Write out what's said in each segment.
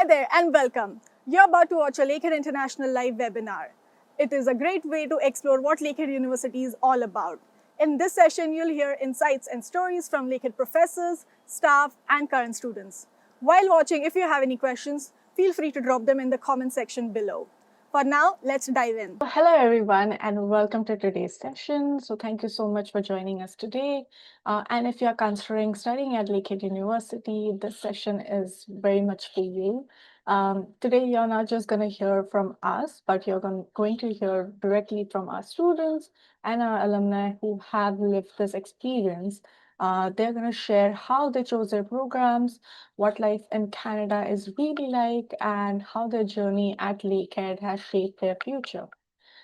Hi there and welcome. You're about to watch a Lakehead International live webinar. It is a great way to explore what Lakehead University is all about. In this session, you'll hear insights and stories from Lakehead professors, staff, and current students. While watching, if you have any questions, feel free to drop them in the comment section below. For now, let's dive in. Hello, everyone, and welcome to today's session. So thank you so much for joining us today. And if you're considering studying at Lakehead University, this session is very much for you. Today, you're not just going to hear from us, but you're going to hear directly from our students and our alumni who have lived this experience. They're going to share how they chose their programs, what life in Canada is really like, and how their journey at Lakehead has shaped their future.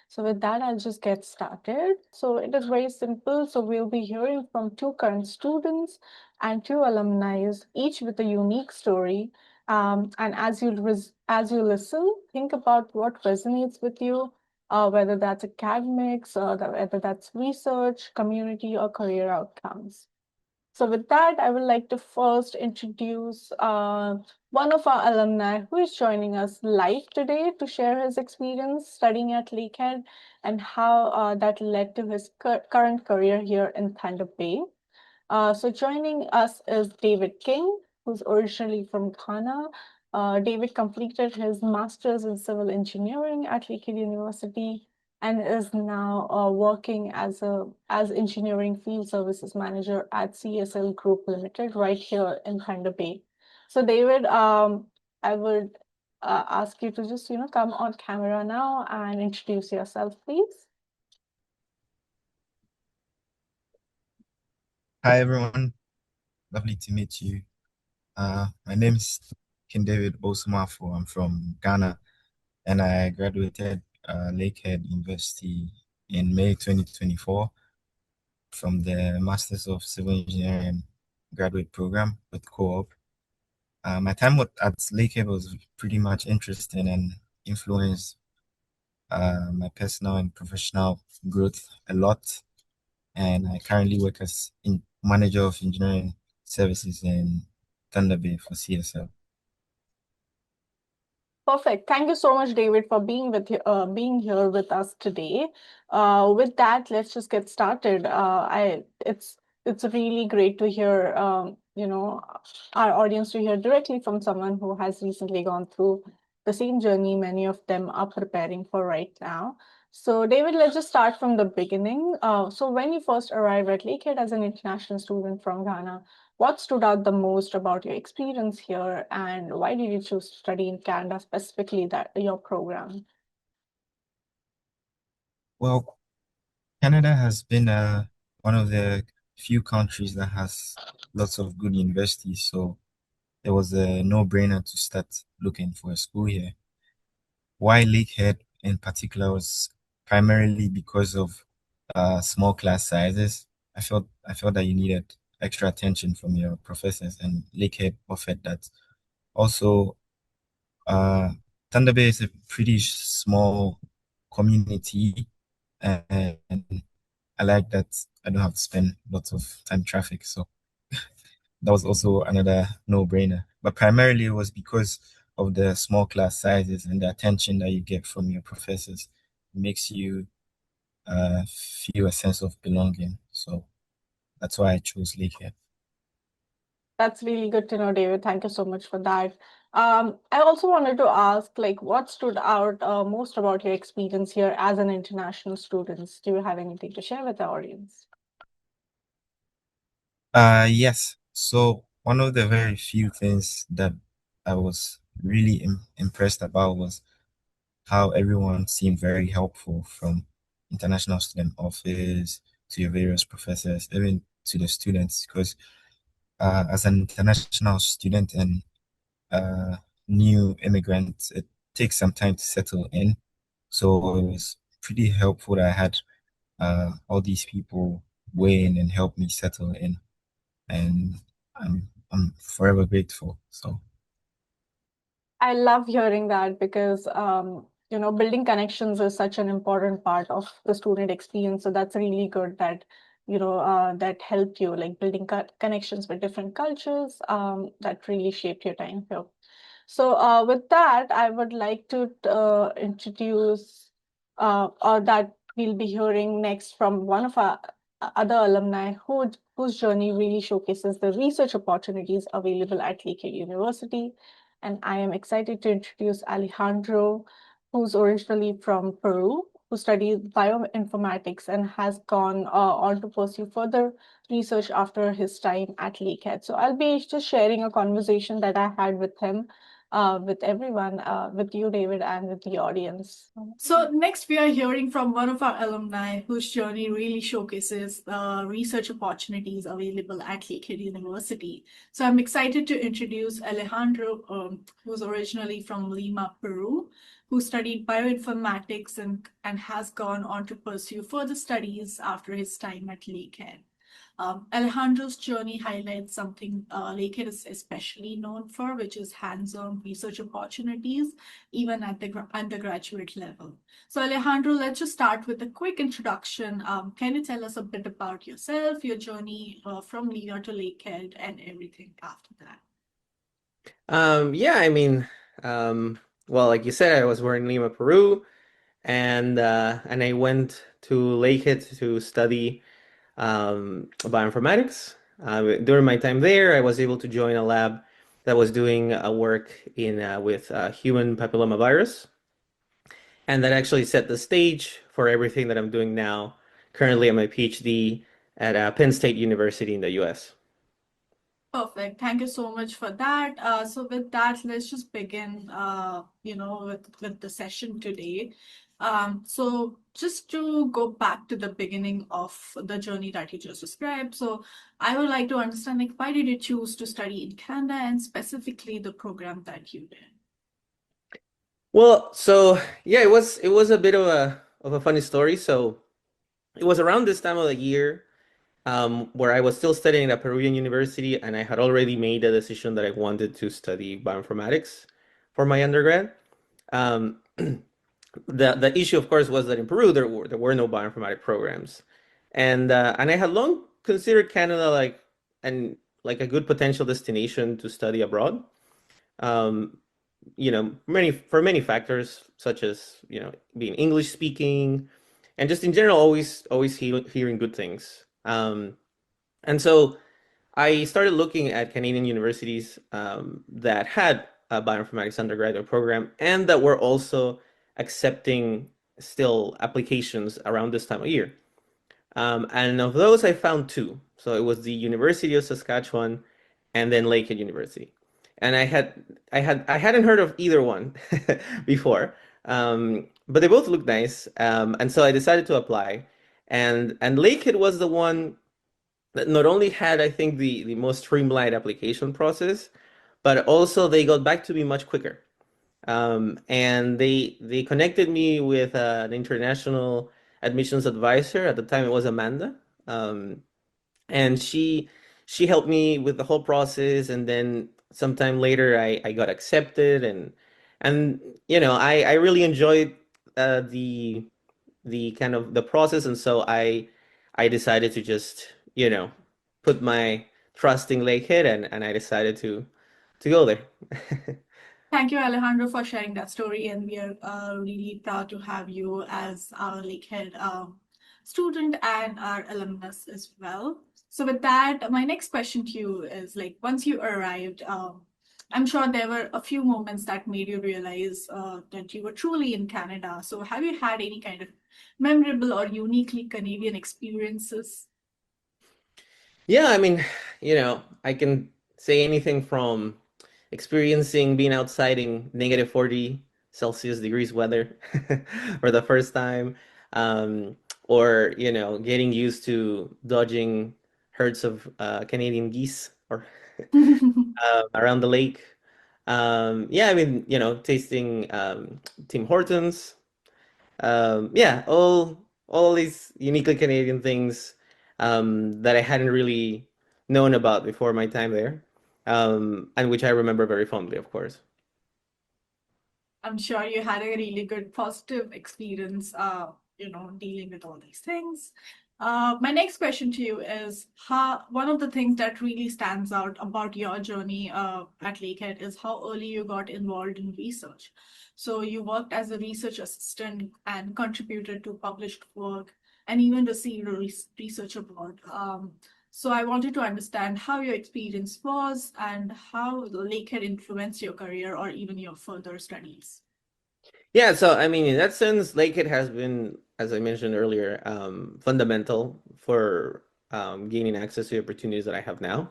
So with that, I'll just get started. So it is very simple. So we'll be hearing from two current students and two alumni, each with a unique story. And as you listen, think about what resonates with you, whether that's academics, whether that's research, community, or career outcomes. So with that, I would like to first introduce one of our alumni who is joining us live today to share his experience studying at Lakehead and how that led to his current career here in Thunder Bay. So joining us is David King, who's originally from Ghana. David completed his master's in civil engineering at Lakehead University and is now working as engineering field services manager at CSL Group Limited right here in Thunder Bay. So David, I would ask you to just come on camera now and introduce yourself, please. Hi everyone, lovely to meet you. My name is King David Osumafu. I'm from Ghana, and I graduated Lakehead University in May 2024 from the Masters of Civil Engineering graduate program with co-op. My time at Lakehead was pretty much interesting and influenced my personal and professional growth a lot. And I currently work as manager of engineering services in Thunder Bay for CSL. Perfect. Thank you so much, David, for being here with us today. With that, let's just get started. It's really great to hear our audience to hear directly from someone who has recently gone through the same journey many of them are preparing for right now. So, David, let's just start from the beginning. So, when you first arrived at Lakehead as an international student from Ghana, what stood out the most about your experience here, and why did you choose to study in Canada, specifically your program? Well, Canada has been one of the few countries that has lots of good universities, so it was a no-brainer to start looking for a school here. Why Lakehead in particular was primarily because of small class sizes. I felt that you needed extra attention from your professors, and Lakehead offered that. Also, Thunder Bay is a pretty small community, and I like that I don't have to spend lots of time traffic. So that was also another no-brainer. But primarily it was because of the small class sizes and the attention that you get from your professors. It makes you feel a sense of belonging. So that's why I chose Lakehead. That's really good to know, David. Thank you so much for that. I also wanted to ask, what stood out most about your experience here as an international student? Do you have anything to share with the audience? Yes. So one of the very few things that I was really impressed about was how everyone seemed very helpful, from international student office to your various professors, even to the students, because as an international student and new immigrant, it takes some time to settle in. So it was pretty helpful that I had all these people weigh in and help me settle in, and I'm forever grateful. So I love hearing that because building connections is such an important part of the student experience. So that's really good that that helped you, like building connections with different cultures that really shaped your time here. So with that, I would like to introduce, or that we'll be hearing next from one of our other alumni whose journey really showcases the research opportunities available at Lakehead University. And I am excited to introduce Alejandro, who's originally from Peru, who studied bioinformatics and has gone on to pursue further research after his time at Lakehead. So I'll be just sharing a conversation that I had with him, with everyone, with you, David, and with the audience. So next we are hearing from one of our alumni whose journey really showcases the research opportunities available at Lakehead University. So I'm excited to introduce Alejandro, who's originally from Lima, Peru, who studied bioinformatics and has gone on to pursue further studies after his time at Lakehead. Alejandro's journey highlights something Lakehead is especially known for, which is hands-on research opportunities, even at the undergraduate level. So Alejandro, let's just start with a quick introduction. Can you tell us a bit about yourself, your journey from Lima to Lakehead, and everything after that? Yeah, I mean, well, like you said, I was born in Lima, Peru, and I went to Lakehead to study bioinformatics. During my time there, I was able to join a lab that was doing work in with human papillomavirus, and that actually set the stage for everything that I'm doing now. Currently, I'm a PhD at Penn State University in the U.S. Perfect. Thank you so much for that. So with that, let's just begin, with the session today. So just to go back to the beginning of the journey that you just described. So I would like to understand, like, why did you choose to study in Canada and specifically the program that you did? Well, so yeah, it was a bit of a funny story. So it was around this time of the year where I was still studying at Peruvian University, and I had already made a decision that I wanted to study bioinformatics for my undergrad. Um, the issue, of course, was that in Peru there were no bioinformatic programs, and I had long considered Canada and like a good potential destination to study abroad. Um, many factors such as being English speaking, and just in general always hearing good things. And so I started looking at Canadian universities that had a bioinformatics undergraduate program and that were also accepting still applications around this time of year. And of those, I found two. So it was the University of Saskatchewan and then Lakehead University. And I hadn't heard of either one before, but they both looked nice. And so I decided to apply. And Lakehead was the one that not only had, I think, the most streamlined application process, but also they got back to me much quicker. And they connected me with an international admissions advisor. At the time, it was Amanda. Um, and she helped me with the whole process. And then sometime later, I got accepted, and I really enjoyed the kind of the process, and so I decided to just put my trust in Lakehead, and I decided to go there. Thank you, Alejandro, for sharing that story, and we are really proud to have you as our Lakehead student and our alumnus as well. So, with that, my next question to you is, like, once you arrived, I'm sure there were a few moments that made you realize that you were truly in Canada. So, have you had any kind of memorable or uniquely Canadian experiences? Yeah, I mean, I can say anything from experiencing being outside in negative 40 Celsius degrees weather for the first time, um, or getting used to dodging herds of Canadian geese or around the lake. Yeah, I mean, tasting Tim Hortons. Yeah, all these uniquely Canadian things that I hadn't really known about before my time there, and which I remember very fondly, of course. I'm sure you had a really good positive experience, dealing with all these things. My next question to you is how one of the things that really stands out about your journey at Lakehead is how early you got involved in research. So you worked as a research assistant and contributed to published work and even received a research award. So I wanted to understand how your experience was and how Lakehead influenced your career or even your further studies. Yeah, so I mean, in that sense, Lakehead has been, as I mentioned earlier, fundamental for gaining access to the opportunities that I have now.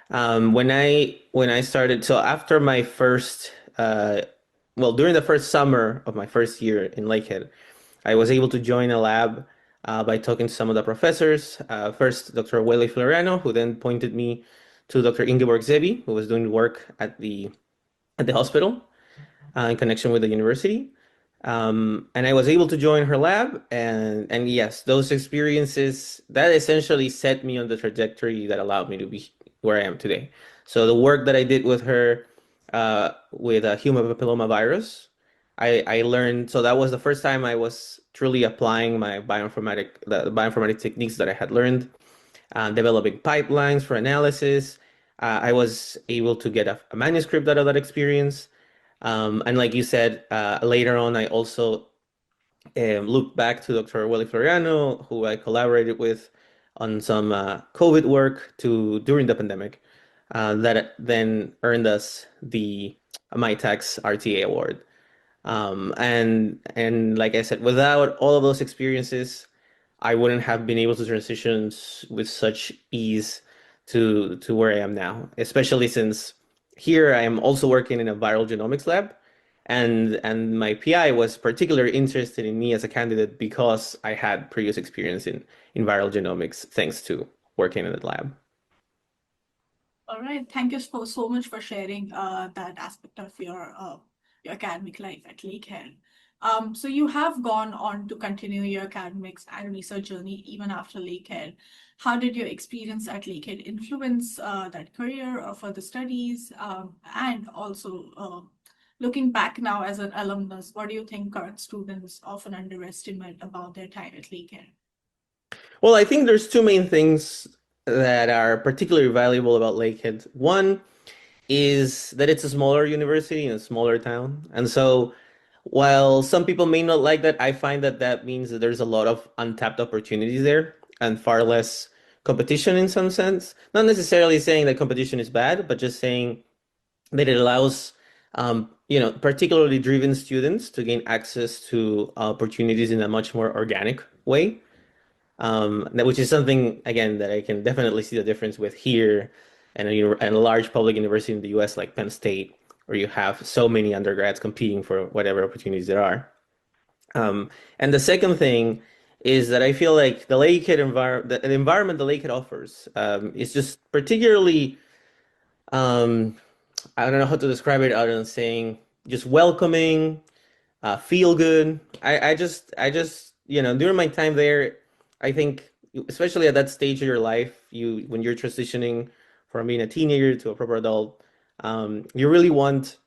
When I started, so after my first, well, during the first summer of my first year in Lakehead, I was able to join a lab by talking to some of the professors. First, Dr. Wele Floriano, who then pointed me to Dr. Ingeborg Zebi, who was doing work at the hospital in connection with the university. And I was able to join her lab, and yes, those experiences that essentially set me on the trajectory that allowed me to be where I am today. So the work that I did with her with human papillomavirus, I learned. So that was the first time I was truly applying the bioinformatic techniques that I had learned, developing pipelines for analysis. I was able to get a manuscript out of that experience. And like you said, later on, I also looked back to Dr. Wally Floriano, who I collaborated with on some COVID work during the pandemic, that then earned us the MyTax RTA award. And like I said, without all of those experiences, I wouldn't have been able to transition with such ease to where I am now, especially since here I am also working in a viral genomics lab, and my PI was particularly interested in me as a candidate because I had previous experience in viral genomics, thanks to working in the lab. All right. Thank you so much for sharing that aspect of your academic life at Lakehead. So you have gone on to continue your academics and research journey even after Lakehead. How did your experience at Lakehead influence that career or further studies? And also, looking back now as an alumnus, what do you think current students often underestimate about their time at Lakehead? Well, I think there's two main things that are particularly valuable about Lakehead. One is that it's a smaller university in a smaller town. And so while some people may not like that, I find that that means that there's a lot of untapped opportunities there and far less competition in some sense. Not necessarily saying that competition is bad, but just saying that it allows particularly driven students to gain access to opportunities in a much more organic way. Which is something, again, that I can definitely see the difference with here and a large public university in the US like Penn State, where you have so many undergrads competing for whatever opportunities there are. And the second thing is that I feel like the environment the Lakehead offers is just particularly, I don't know how to describe it other than saying just welcoming, feel good. During my time there, I think, especially at that stage of your life, when you're transitioning from being a teenager to a proper adult, you really want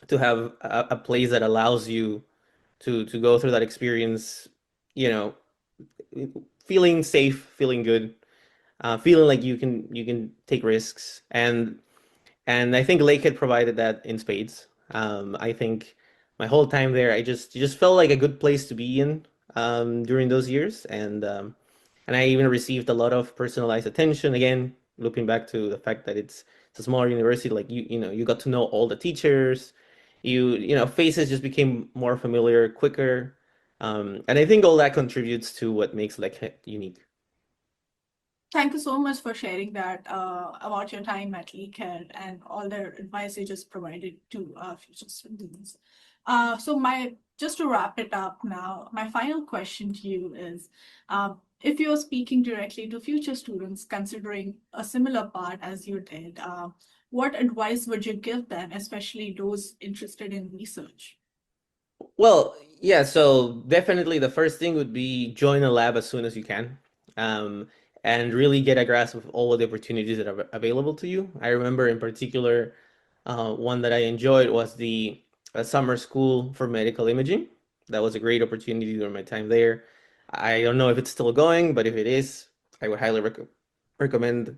to have a place that allows you to go through that experience, you know, feeling safe, feeling good, feeling like you can take risks, and I think Lake had provided that in spades. I think my whole time there, it just felt like a good place to be in during those years, and I even received a lot of personalized attention. Again, looking back to the fact that it's a smaller university, like you got to know all the teachers. Faces just became more familiar quicker, and I think all that contributes to what makes Lake unique. Thank you so much for sharing that about your time at Lakehead and all the advice you just provided to future students. So just to wrap it up now, my final question to you is, if you're speaking directly to future students considering a similar path as you did, what advice would you give them, especially those interested in research? Well, yeah, so definitely the first thing would be join a lab as soon as you can, um, and really get a grasp of all of the opportunities that are available to you. I remember in particular, one that I enjoyed was the summer school for medical imaging. That was a great opportunity during my time there. I don't know if it's still going, but if it is, I would highly recommend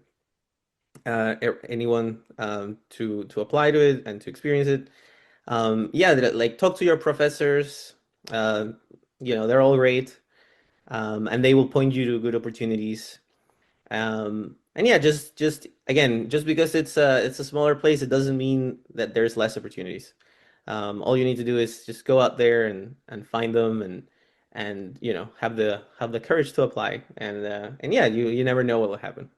anyone to apply to it and to experience it. Yeah, like talk to your professors. Uh, they're all great, and they will point you to good opportunities. And yeah, just again, just because it's a smaller place, it doesn't mean that there's less opportunities. All you need to do is just go out there and find them and have the courage to apply. And yeah, you never know what will happen.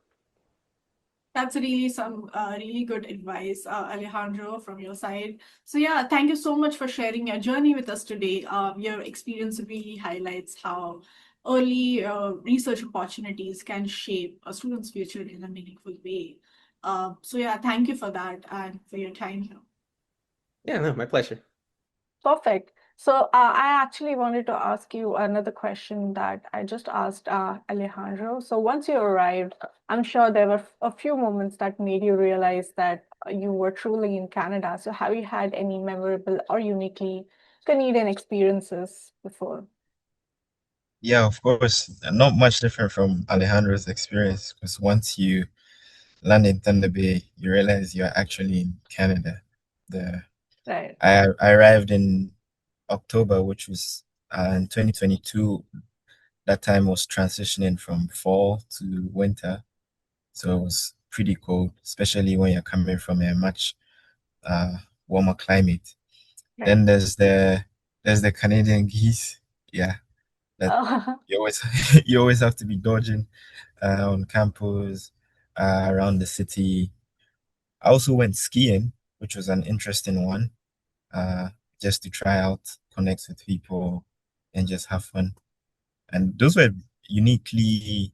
That's really some really good advice, Alejandro, from your side. So yeah, thank you so much for sharing your journey with us today. Your experience really highlights how early research opportunities can shape a student's future in a meaningful way. So yeah, thank you for that and for your time here. Yeah, no, my pleasure. Perfect. So I actually wanted to ask you another question that I just asked Alejandro. So once you arrived, I'm sure there were a few moments that made you realize that you were truly in Canada. So have you had any memorable or uniquely Canadian experiences before? Yeah, of course. Not much different from Alejandro's experience, because once you land in Thunder Bay, you realize you're actually in Canada. The Right. I arrived in October, which was in 2022. That time was transitioning from fall to winter, so it was pretty cold, especially when you're coming from a much uh, warmer climate. Right. Then there's the Canadian geese. Yeah, that you always you always have to be dodging on campus, around the city. I also went skiing, which was an interesting one, uh, just to try out, connect with people, and just have fun. And those were uniquely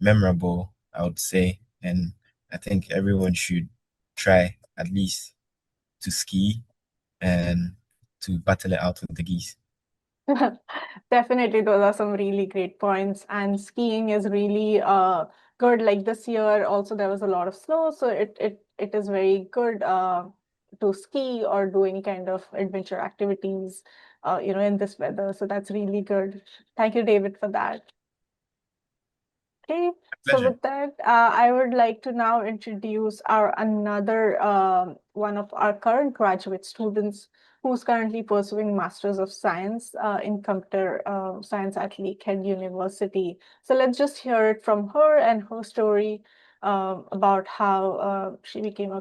memorable, I would say. And I think everyone should try at least to ski and to battle it out with the geese. Definitely, those are some really great points. And skiing is really good. Like this year, also there was a lot of snow, so it is very good to ski or do any kind of adventure activities, in this weather. So that's really good. Thank you, David, for that. Okay, so Pleasure. with that, I would like to now introduce our another one of our current graduate students who's currently pursuing Masters of Science in Computer Science at Lakehead University. So let's just hear it from her and her story about how she became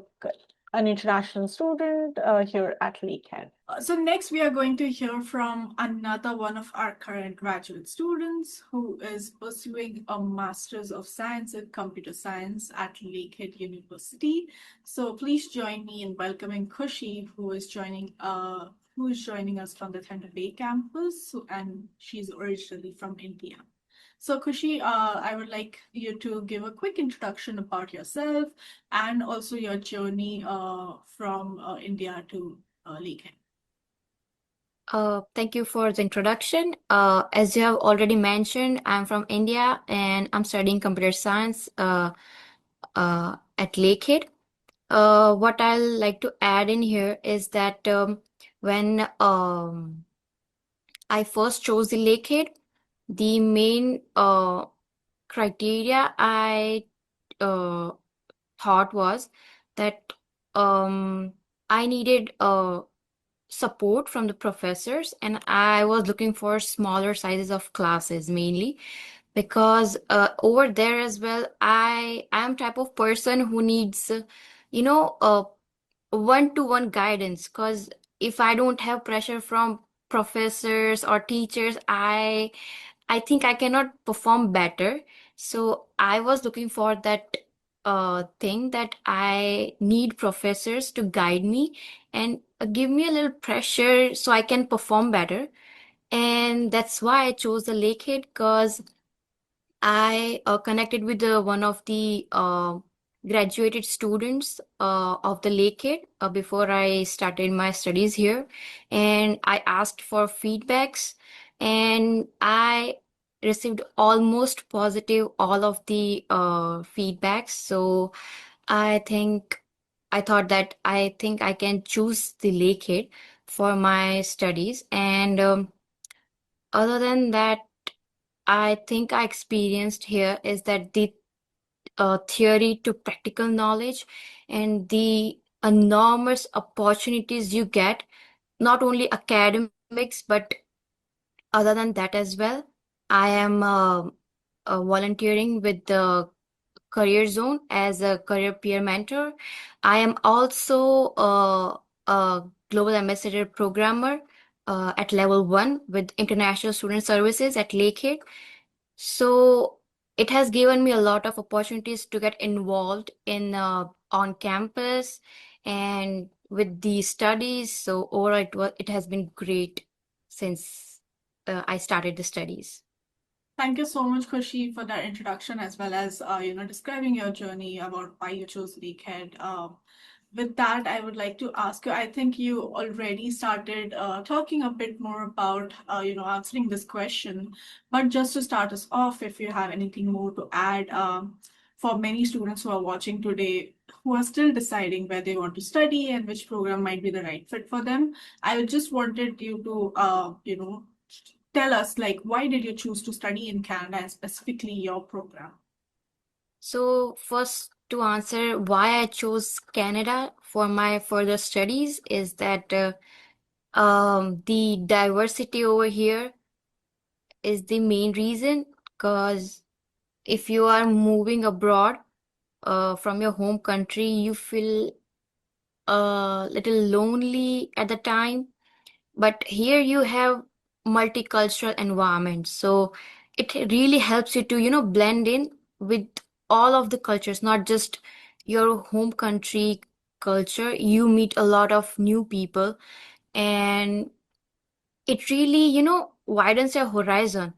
an international student here at Lakehead. So next we are going to hear from another one of our current graduate students who is pursuing a Master's of Science in Computer Science at Lakehead University. So please join me in welcoming Kushi, who is joining us from the Thunder Bay campus, and she's originally from India. So Kushi, I would like you to give a quick introduction about yourself and also your journey from India to Lakehead. Thank you for the introduction. As you have already mentioned, I'm from India and I'm studying computer science at Lakehead. What I'll like to add in here is that when I first chose the Lakehead, the main criteria I uh, thought was that I needed support from the professors, and I was looking for smaller sizes of classes mainly because over there as well, I am type of person who needs, you know, one-to-one guidance. Because if I don't have pressure from professors or teachers, I think I cannot perform better. So I was looking for that thing that I need professors to guide me and give me a little pressure so I can perform better. And that's why I chose the Lakehead because I connected with one of the graduated students of the Lakehead before I started my studies here, and I asked for feedbacks, and I received almost positive all of the feedbacks. So I thought that I think I can choose the Lakehead for my studies, and other than that. I think I experienced here is that the theory to practical knowledge and the enormous opportunities you get, not only academics, but other than that as well. I am volunteering with the Career Zone as a career peer mentor. I am also a global ambassador programmer at level 1 with International Student Services at Lakehead. So it has given me a lot of opportunities to get involved in on campus and with the studies. So overall, it has been great since I started the studies. Thank you so much, Kushi, for that introduction as well as describing your journey about why you chose Lakehead. With that, I would like to ask you. I think you already started talking a bit more about answering this question, but just to start us off, if you have anything more to add, for many students who are watching today who are still deciding where they want to study and which program might be the right fit for them, I just wanted you to tell us, like, why did you choose to study in Canada and specifically your program? So first, to answer why I chose Canada for my further studies is that the diversity over here is the main reason. Because if you are moving abroad from your home country, you feel a little lonely at the time. But here you have multicultural environment, so it really helps you to, blend in with all of the cultures, not just your home country culture. You meet a lot of new people, and it really, widens your horizon,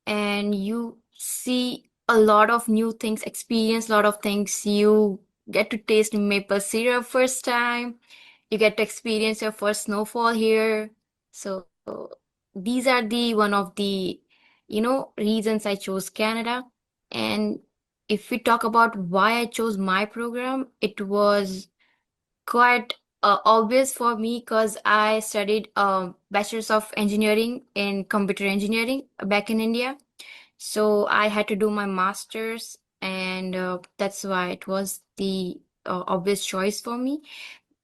and you see a lot of new things, experience a lot of things. You get to taste maple syrup first time. You get to experience your first snowfall here. So these are the one of the, reasons I chose Canada. And if we talk about why I chose my program, it was quite obvious for me because I studied Bachelor's of Engineering in Computer Engineering back in India. So I had to do my master's, and that's why it was the obvious choice for me.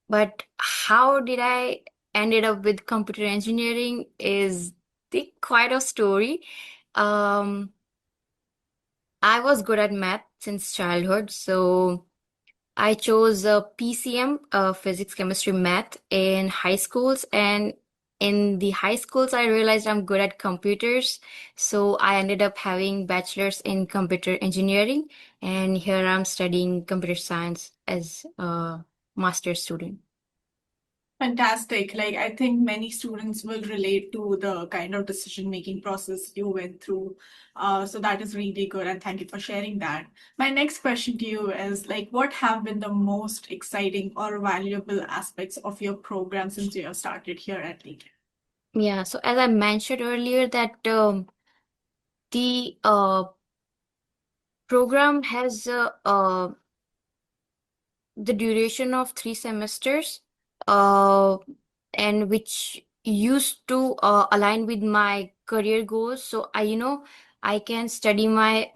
But how did I ended up with computer engineering is the quite a story. Um, I was good at math since childhood, so I chose PCM, physics, chemistry, math in high schools, and in the high schools, I realized I'm good at computers, so I ended up having bachelor's in computer engineering, and here I'm studying computer science as a master's student. Fantastic. Like, I think many students will relate to the kind of decision-making process you went through. So that is really good, and thank you for sharing that. My next question to you is, like, what have been the most exciting or valuable aspects of your program since you have started here at Lakehead? Yeah, so as I mentioned earlier, that the program has the duration of 3 semesters, uh, and which used to align with my career goals. So I can study my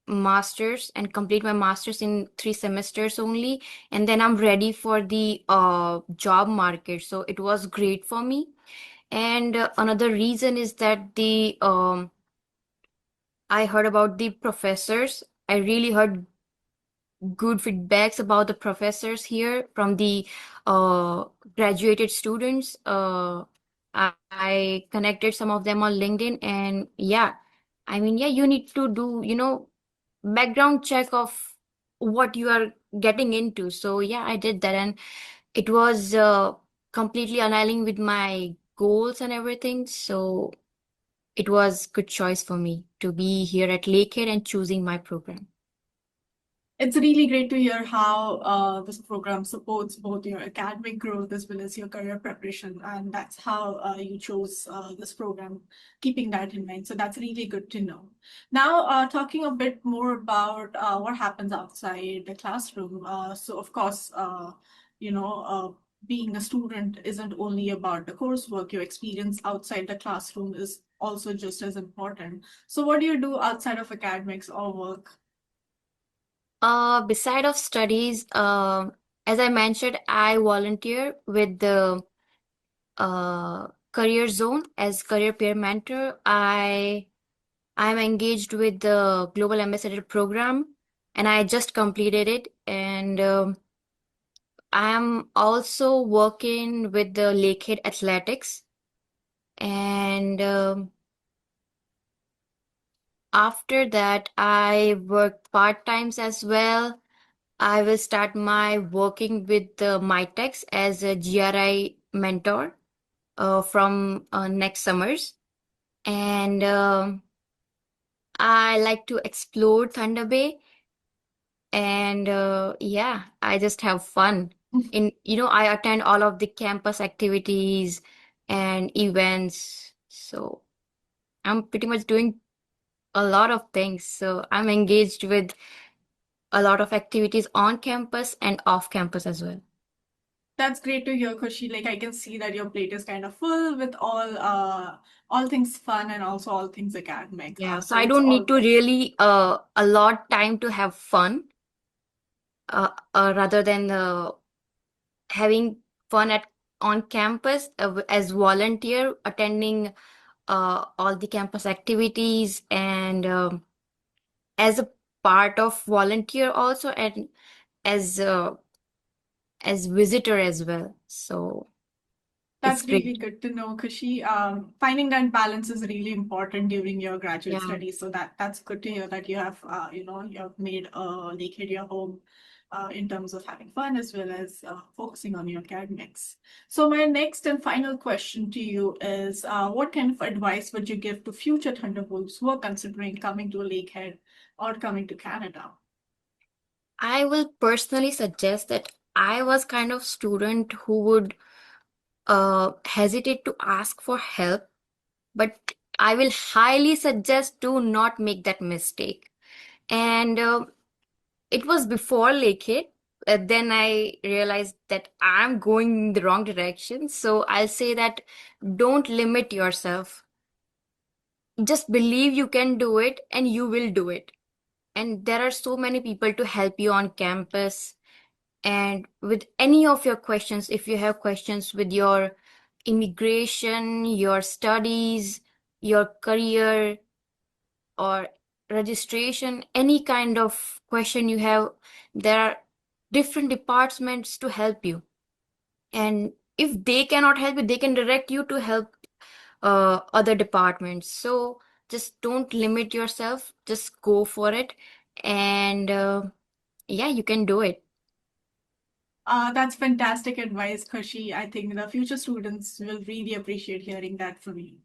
master's and complete my master's in 3 semesters only, and then I'm ready for the job market. So it was great for me. And another reason is that the I heard about the professors. I really heard good feedbacks about the professors here from the uh, graduated students. I connected some of them on LinkedIn, and yeah, I mean, yeah, you need to do, background check of what you are getting into. So yeah, I did that, and it was completely aligning with my goals and everything. So it was good choice for me to be here at Lakehead and choosing my program. It's really great to hear how this program supports both your academic growth as well as your career preparation, and that's how you chose this program, keeping that in mind. So that's really good to know. Now, talking a bit more about what happens outside the classroom. So, of course, you know, being a student isn't only about the coursework. Your experience outside the classroom is also just as important. So what do you do outside of academics or work? Beside of studies, as I mentioned, I volunteer with the career zone as career peer mentor. I'm engaged with the Global Ambassador program, and I just completed it. And I am also working with the Lakehead Athletics. And after that, I work part-times as well. I will start my working with the MyTex as a GRI mentor from next summers. And I like to explore Thunder Bay. And yeah, I just have fun. I attend all of the campus activities and events. So I'm pretty much doing a lot of things. So I'm engaged with a lot of activities on campus and off campus as well. That's great to hear, Kushi. Like I can see that your plate is kind of full with all things fun and also all things academic. Yeah, so So I it's don't need all to really allot time to have fun rather than having fun at on campus as volunteer attending all the campus activities and as a part of volunteer also and as visitor as well. So it's That's really great. good to know, Kushi. Finding that balance is really important during your graduate Yeah. studies. So that's good to hear that you have, you have made Lakehead your home in terms of having fun as well as focusing on your academics. So my next and final question to you is, what kind of advice would you give to future Thunderbolts who are considering coming to Lakehead or coming to Canada? I will personally suggest that I was kind of student who would hesitate to ask for help, but I will highly suggest to not make that mistake. And it was before Lakehead. Then I realized that I'm going in the wrong direction. So I'll say that don't limit yourself. Just believe you can do it and you will do it. And there are so many people to help you on campus. And with any of your questions, if you have questions with your immigration, your studies, your career, or registration, any kind of question you have, there are different departments to help you. And if they cannot help you, they can direct you to help other departments. So just don't limit yourself, just go for it. And yeah, you can do it. That's fantastic advice, Kushi. I think the future students will really appreciate hearing that from you.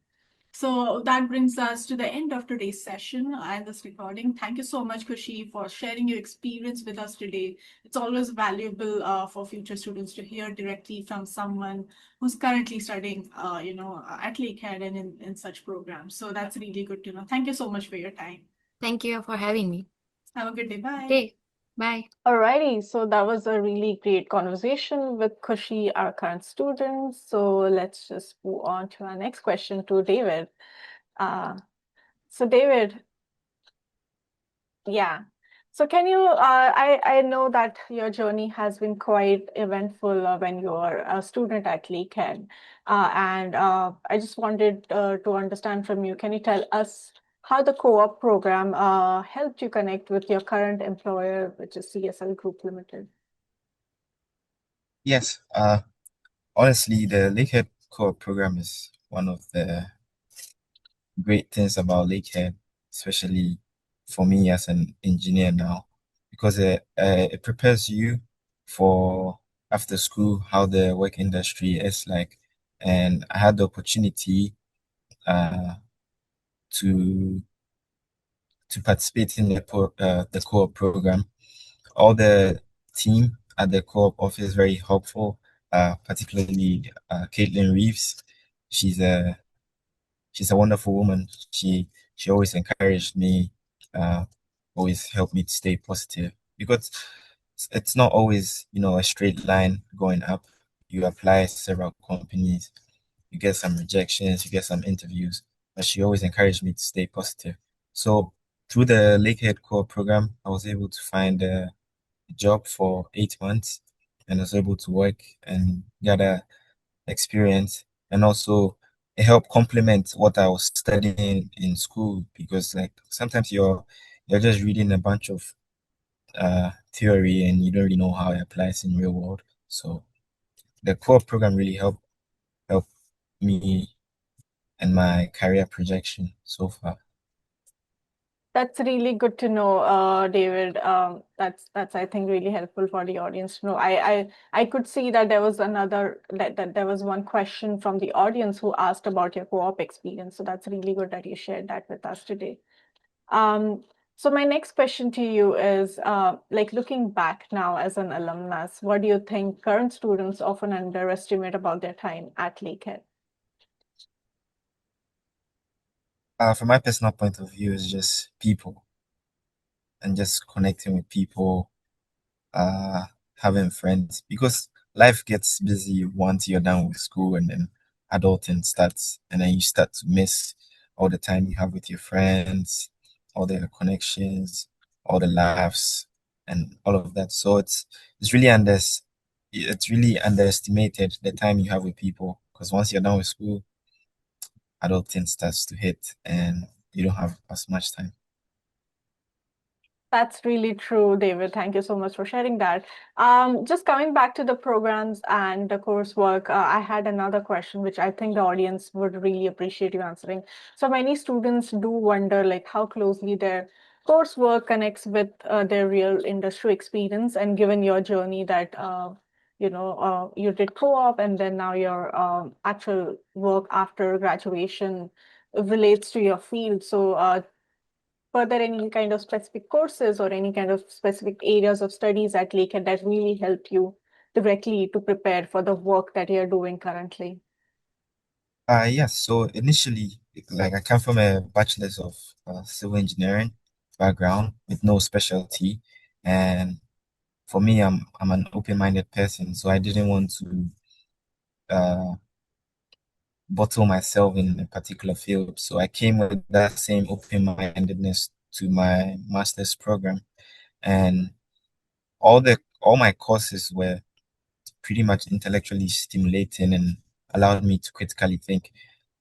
So that brings us to the end of today's session and this recording. Thank you so much, Kushi, for sharing your experience with us today. It's always valuable for future students to hear directly from someone who's currently studying, at Lakehead and in such programs. So that's really good to know. Thank you so much for your time. Thank you for having me. Have a good day. Bye. Okay, bye. Alrighty, so that was a really great conversation with Kushi, our current student. So let's just move on to our next question to David. So David, yeah. So can you, I know that your journey has been quite eventful when you were a student at Lakehead. And I just wanted to understand from you, can you tell us how the co-op program helped you connect with your current employer, which is CSL Group Limited? Yes, honestly, the Lakehead Co-op program is one of the great things about Lakehead, especially for me as an engineer now, because it prepares you for after school how the work industry is like. And I had the opportunity uh, to participate in the co-op program. All the team at the co-op office very helpful, particularly Caitlin Reeves. She's a she's a wonderful woman. She always encouraged me, uh, always helped me to stay positive because it's not always, a straight line going up. You apply several companies, you get some rejections, you get some interviews, she always encouraged me to stay positive. So through the Lakehead core program, I was able to find a job for 8 months, and I was able to work and gather experience, and also it helped complement what I was studying in school, because like sometimes you're just reading a bunch of theory and you don't really know how it applies in real world. So the core program really helped me and my career projection so far. That's really good to know, David. That's I think really helpful for the audience to know. I could see that there was that there was one question from the audience who asked about your co-op experience. So that's really good that you shared that with us today. So my next question to you is, like looking back now as an alumnus, what do you think current students often underestimate about their time at Lakehead? From my personal point of view, it's just people and just connecting with people, uh, having friends, because life gets busy once you're done with school, and then adulting starts, and then you start to miss all the time you have with your friends, all the connections, all the laughs, and all of that. So it's really underestimated the time you have with people, because once you're done with school, adulting starts to hit, and you don't have as much time. That's really true, David. Thank you so much for sharing that. Just coming back to the programs and the coursework, I had another question, which I think the audience would really appreciate you answering. So many students do wonder, like, how closely their coursework connects with their real industry experience. And given your journey that, you did co-op and then now your actual work after graduation relates to your field. So were there any kind of specific courses or any kind of specific areas of studies at Lakehead that really helped you directly to prepare for the work that you're doing currently? Yes. So initially, like I come from a bachelor's of civil engineering background with no specialty, and for me, I'm an open-minded person, so I didn't want to uh, bottle myself in a particular field. So I came with that same open-mindedness to my master's program, and all my courses were pretty much intellectually stimulating and allowed me to critically think.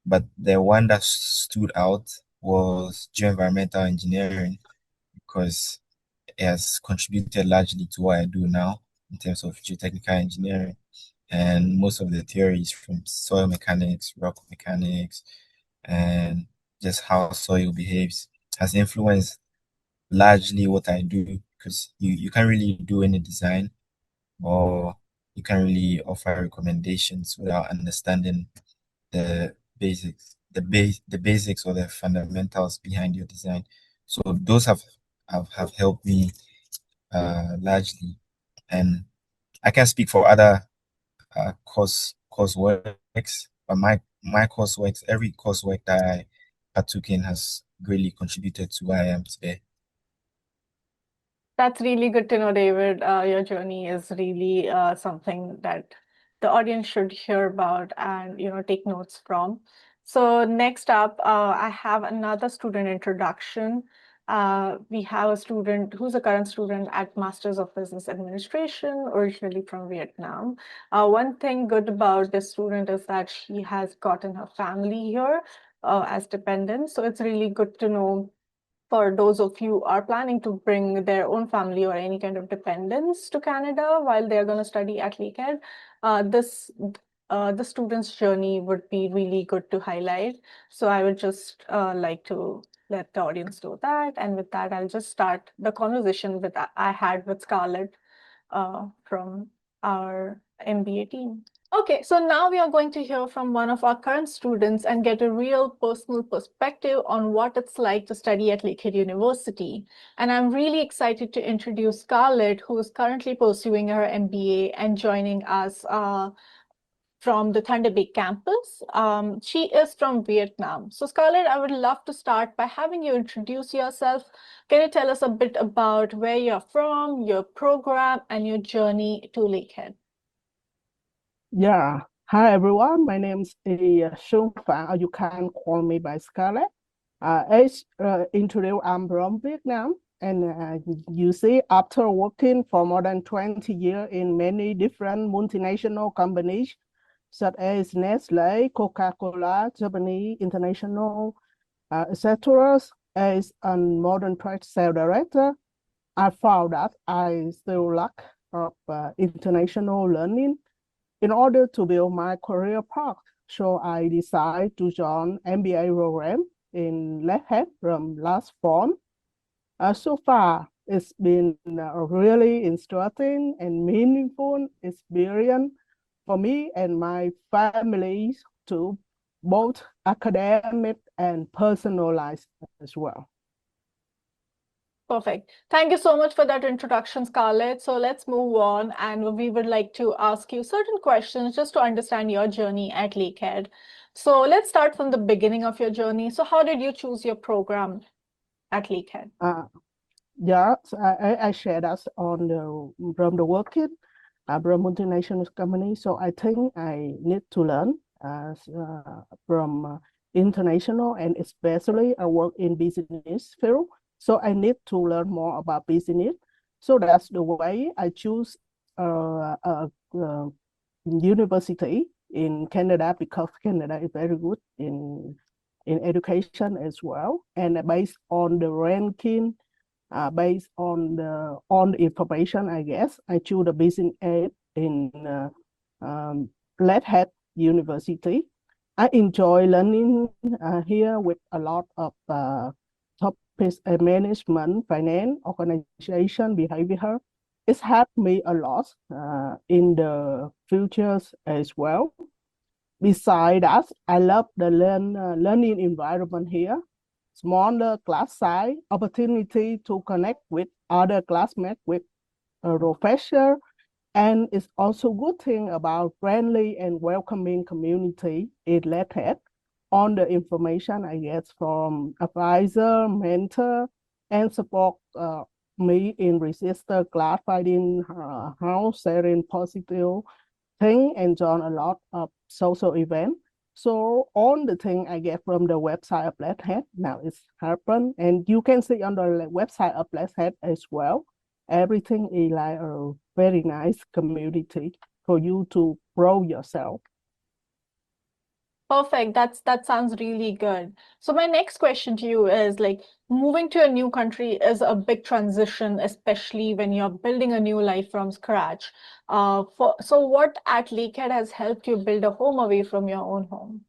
But the one that stood out was geoenvironmental engineering, because it has contributed largely to what I do now in terms of geotechnical engineering. And most of the theories from soil mechanics, rock mechanics, and just how soil behaves has influenced largely what I do, because you can't really do any design, or you can't really offer recommendations without understanding the the basics or the fundamentals behind your design. So those have helped me largely, and I can speak for other courseworks, but my courseworks, every coursework that I partook in has greatly contributed to where I am today. That's really good to know, David. Your journey is really something that the audience should hear about and take notes from. So next up, I have another student introduction. We have a student who's a current student at Masters of Business Administration, originally from Vietnam. One thing good about this student is that she has gotten her family here as dependents. So it's really good to know for those of you who are planning to bring their own family or any kind of dependents to Canada while they're going to study at Lakehead, the student's journey would be really good to highlight. So I would just like to let the audience know that. And with that, I'll just start the conversation with I had with Scarlet from our MBA team. Okay, so now we are going to hear from one of our current students and get a real personal perspective on what it's like to study at Lakehead University. And I'm really excited to introduce Scarlett, who is currently pursuing her MBA and joining us from the Thunder Bay campus. She is from Vietnam. So Scarlett, I would love to start by having you introduce yourself. Can you tell us a bit about where you're from, your program, and your journey to Lakehead? Yeah. Hi everyone, my name is Xuân Phạm, or you can call me by Scarlet. As introduced, I'm from Vietnam, and you see, after working for more than 20 years in many different multinational companies, such as Nestle, Coca-Cola, Japanese, International, etc., as a modern trade sales director, I found that I still lack of international learning in order to build my career path. So I decided to join MBA program in Lakehead from last fall. So far, it's been a really interesting and meaningful experience for me and my family to both academic and personal life as well. Perfect. Thank you so much for that introduction, Scarlett. So let's move on, and we would like to ask you certain questions just to understand your journey at Lakehead. So let's start from the beginning of your journey. So how did you choose your program at Lakehead? Yeah, so I share that on from the working from multinational company. So I think I need to learn from international, and especially I work in business field. So I need to learn more about business. So that's the way I choose a university in Canada, because Canada is very good in education as well. And based on the ranking, based on the information, I guess I choose the business aid in Lakehead University. I enjoy learning here with a lot of topics: management, finance, organization, behavior. It's helped me a lot in the futures as well. Besides that, I love the learning environment here. Smaller class size, opportunity to connect with other classmates, with a professor, and it's also good thing about friendly and welcoming community in Lakehead. On the information I get from advisor, mentor, and support me in register class, finding how sharing positive thing, and join a lot of social event. So all the thing I get from the website of Lakehead now is happen, and you can see on the website of Lakehead as well. Everything is like a very nice community for you to grow yourself. Perfect. That sounds really good. So my next question to you is, like, moving to a new country is a big transition, especially when you're building a new life from scratch. So what at Lakehead has helped you build a home away from your own home?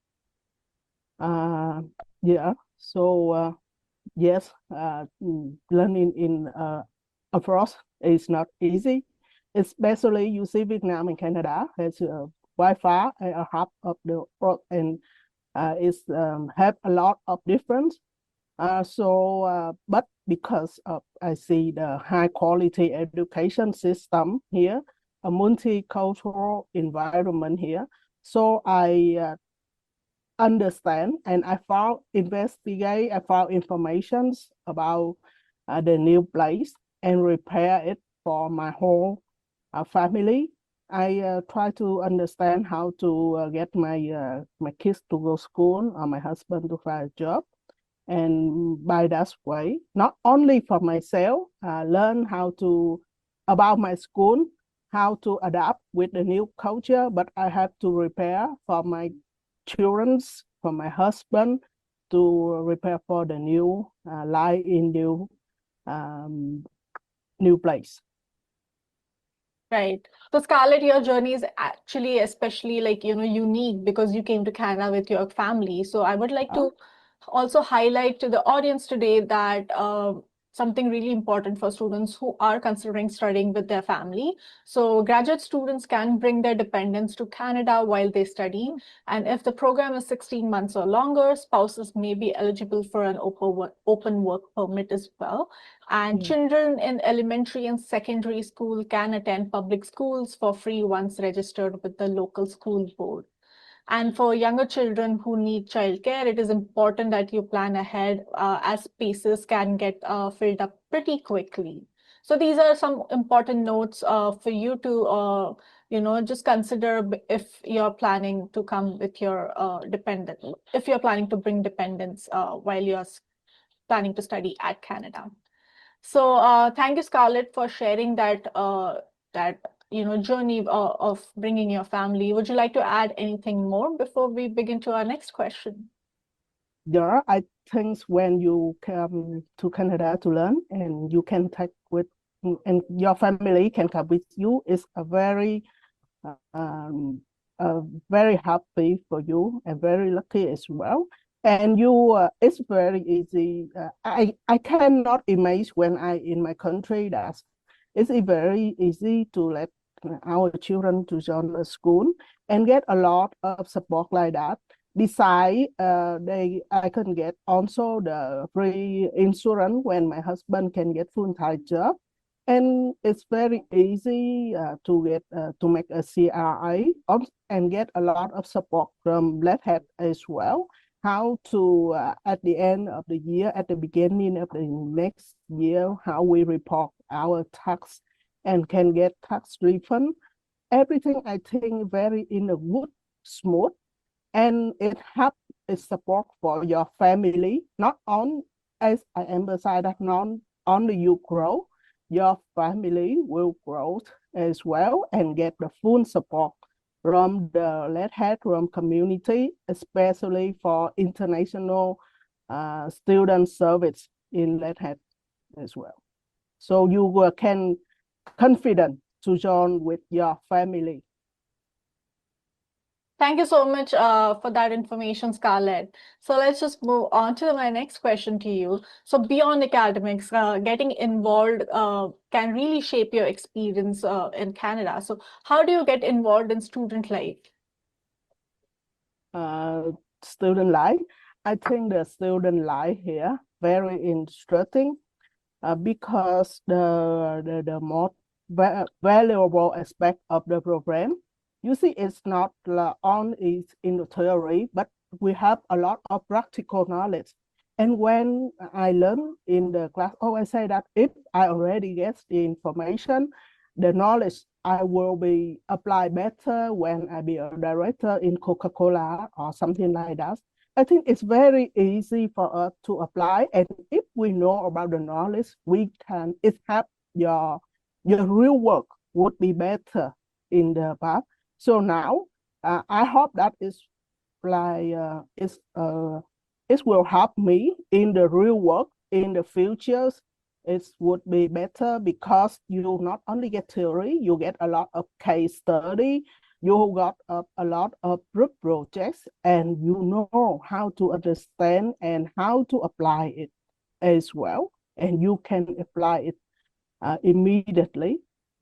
Yeah. So yes, learning in abroad is not easy, especially you see Vietnam and Canada has Wi-Fi a hub of the world, and it's have a lot of difference. But because of I see the high quality education system here, a multicultural environment here, so I understand, and I found investigate, I found informations about the new place and repair it for my whole family. I try to understand how to get my kids to go school, or my husband to find a job, and by that way, not only for myself, learn how to about my school, how to adapt with the new culture, but I have to repair for my children's, for my husband, to repair for the new life in new place. Right. So Scarlett, your journey is actually especially, like, unique because you came to Canada with your family. So I would like to also highlight to the audience today that something really important for students who are considering studying with their family. So graduate students can bring their dependents to Canada while they study. And if the program is 16 months or longer, spouses may be eligible for an open work permit as well. And children in elementary and secondary school can attend public schools for free once registered with the local school board. And for younger children who need childcare, it is important that you plan ahead, as spaces can get filled up pretty quickly. So these are some important notes for you to just consider if you're planning to come with your if you're planning to bring dependents while you're planning to study at Canada. So thank you, Scarlett, for sharing that journey of bringing your family. Would you like to add anything more before we begin to our next question? Yeah, I think when you come to Canada to learn and you can take with, and your family can come with you, is a very happy for you and very lucky as well. And it's very easy. I cannot imagine when I in my country that it's very easy to let our children to join a school and get a lot of support like that. Besides, I can get also the free insurance when my husband can get full-time job. And it's very easy to get to make a CRA and get a lot of support from Lakehead as well. How to at the end of the year, at the beginning of the next year, how we report our tax and can get tax refund. Everything I think very in a good, smooth, and it helps support for your family. Not on, as I emphasize that, not only you grow, your family will grow as well and get the full support from the Lakehead from community, especially for international student service in Lakehead as well. So you can confident to join with your family. Thank you so much for that information, Scarlett. So let's just move on to my next question to you. So beyond academics, getting involved can really shape your experience in Canada. So how do you get involved in student life? Student life, I think the student life here very interesting because the most valuable aspect of the program, you see, it's not only in the theory, but we have a lot of practical knowledge. And when I learn in the class, I say that if I already get the information, the knowledge I will be apply better when I be a director in Coca-Cola or something like that. I think it's very easy for us to apply. And if we know about the knowledge, it help your real work would be better in the past. So now I hope that it will help me in the real work in the futures. It would be better because you not only get theory, you get a lot of case study, you got a lot of group projects, and you know how to understand and how to apply it as well. And you can apply it immediately.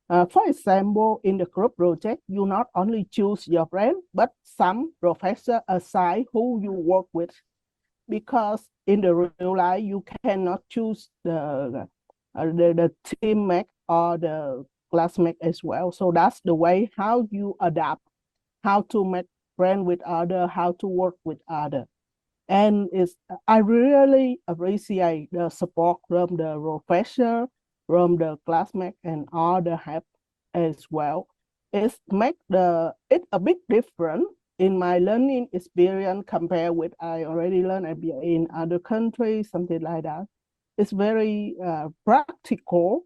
For example, in the group project, you not only choose your friend, but some professor assign who you work with. Because in the real life, you cannot choose the teammate or the classmate as well. So that's the way how you adapt, how to make friends with other, how to work with other. And I really appreciate the support from the professor, from the classmate, and all the help as well. It a big difference in my learning experience compared with I already learned MBA in other countries, something like that. It's very practical